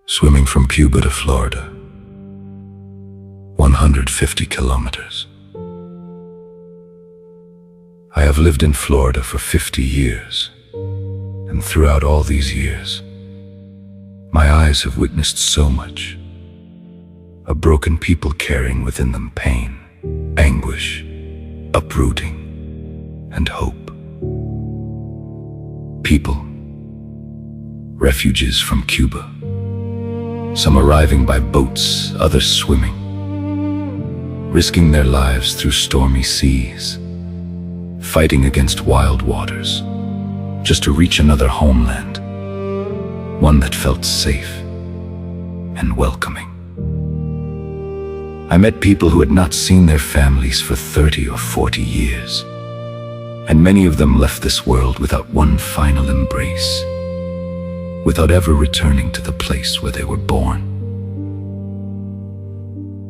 Swimming from Cuba to Florida, 150 kilometers. I have lived in Florida for 50 years, and throughout all these years, my eyes have witnessed so much. A broken people carrying within them pain, anguish, uprooting, and hope. People, refugees from Cuba, some arriving by boats, others swimming, risking their lives through stormy seas, fighting against wild waters, just to reach another homeland, one that felt safe and welcoming. I met people who had not seen their families for 30 or 40 years, and many of them left this world without one final embrace, without ever returning to the place where they were born.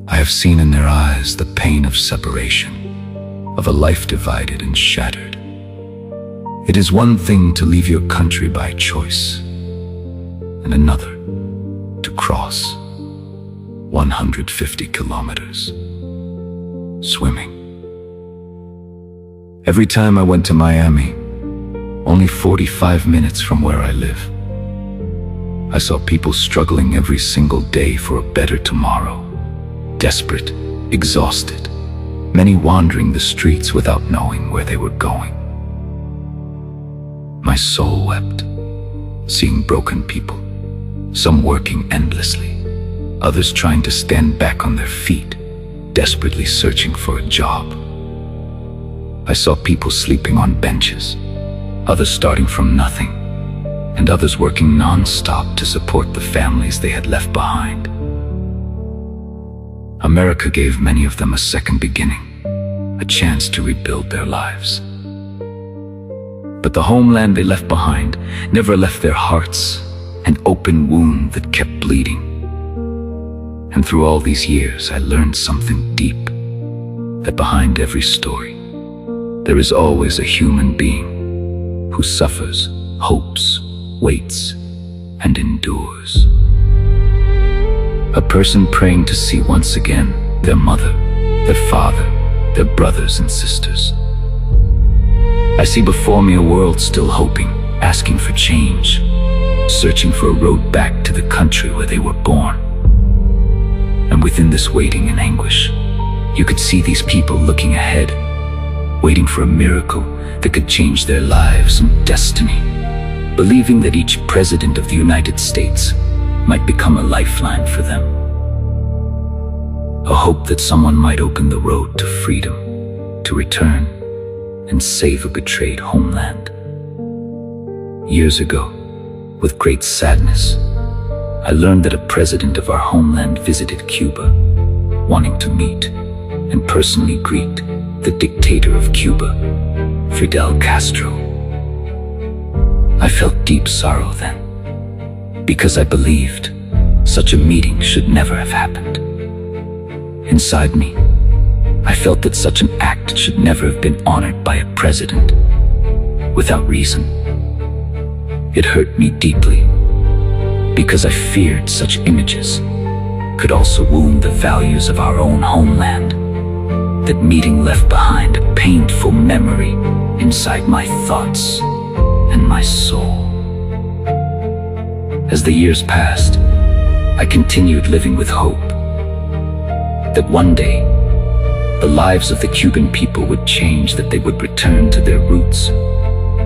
I have seen in their eyes the pain of separation, of a life divided and shattered. It is one thing to leave your country by choice, and another to cross 150 kilometers, swimming. Every time I went to Miami, only 45 minutes from where I live, I saw people struggling every single day for a better tomorrow, desperate, exhausted, many wandering the streets without knowing where they were going. My soul wept, seeing broken people, some working endlessly, others trying to stand back on their feet, desperately searching for a job. I saw people sleeping on benches, others starting from nothing, and others working non-stop to support the families they had left behind. America gave many of them a second beginning, a chance to rebuild their lives. But the homeland they left behind never left their hearts, an open wound that kept bleeding. And through all these years, I learned something deep, that behind every story, there is always a human being who suffers, hopes, waits, and endures. A person praying to see once again their mother, their father, their brothers and sisters. I see before me a world still hoping, asking for change, searching for a road back to the country where they were born. And within this waiting and anguish, you could see these people looking ahead, waiting for a miracle that could change their lives and destiny, believing that each president of the United States might become a lifeline for them. A hope that someone might open the road to freedom, to return and save a betrayed homeland. Years ago, with great sadness, I learned that a president of our homeland visited Cuba, wanting to meet and personally greet the dictator of Cuba, Fidel Castro. I felt deep sorrow then, because I believed such a meeting should never have happened. Inside me, I felt that such an act should never have been honored by a president, without reason. It hurt me deeply, because I feared such images could also wound the values of our own homeland. That meeting left behind a painful memory inside my thoughts and my soul. As the years passed, I continued living with hope that one day the lives of the Cuban people would change, that they would return to their roots,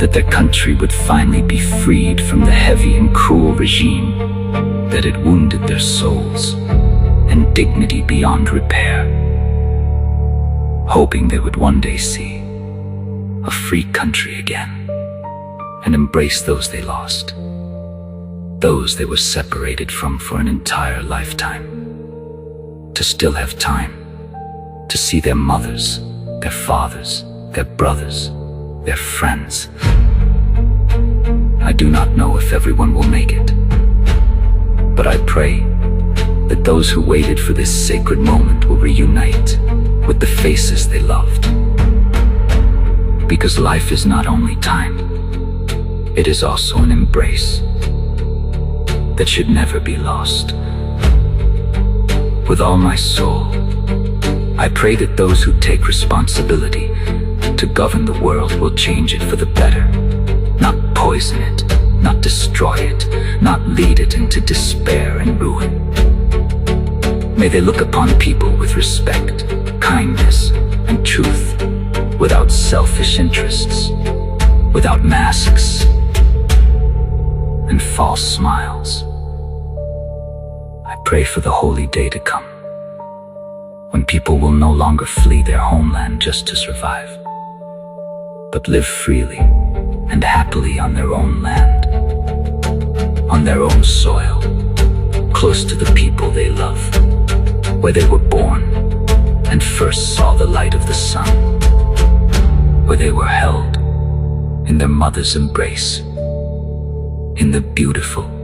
that their country would finally be freed from the heavy and cruel regime that had wounded their souls and dignity beyond repair. Hoping they would one day see a free country again and embrace those they lost, those they were separated from for an entire lifetime, to still have time to see their mothers, their fathers, their brothers, their friends. I do not know if everyone will make it, but I pray that those who waited for this sacred moment will reunite with the faces they loved. Because life is not only time, it is also an embrace. that should never be lost. With all my soul, I pray that those who take responsibility to govern the world will change it for the better, not poison it, not destroy it, not lead it into despair and ruin. May they look upon people with respect, kindness, and truth, without selfish interests, without masks and false smiles. I pray for the holy day to come, when people will no longer flee their homeland just to survive, but live freely and happily on their own land, on their own soil, close to the people they love, where they were born and first saw the light of the sun, where they were held in their mother's embrace, in the beautiful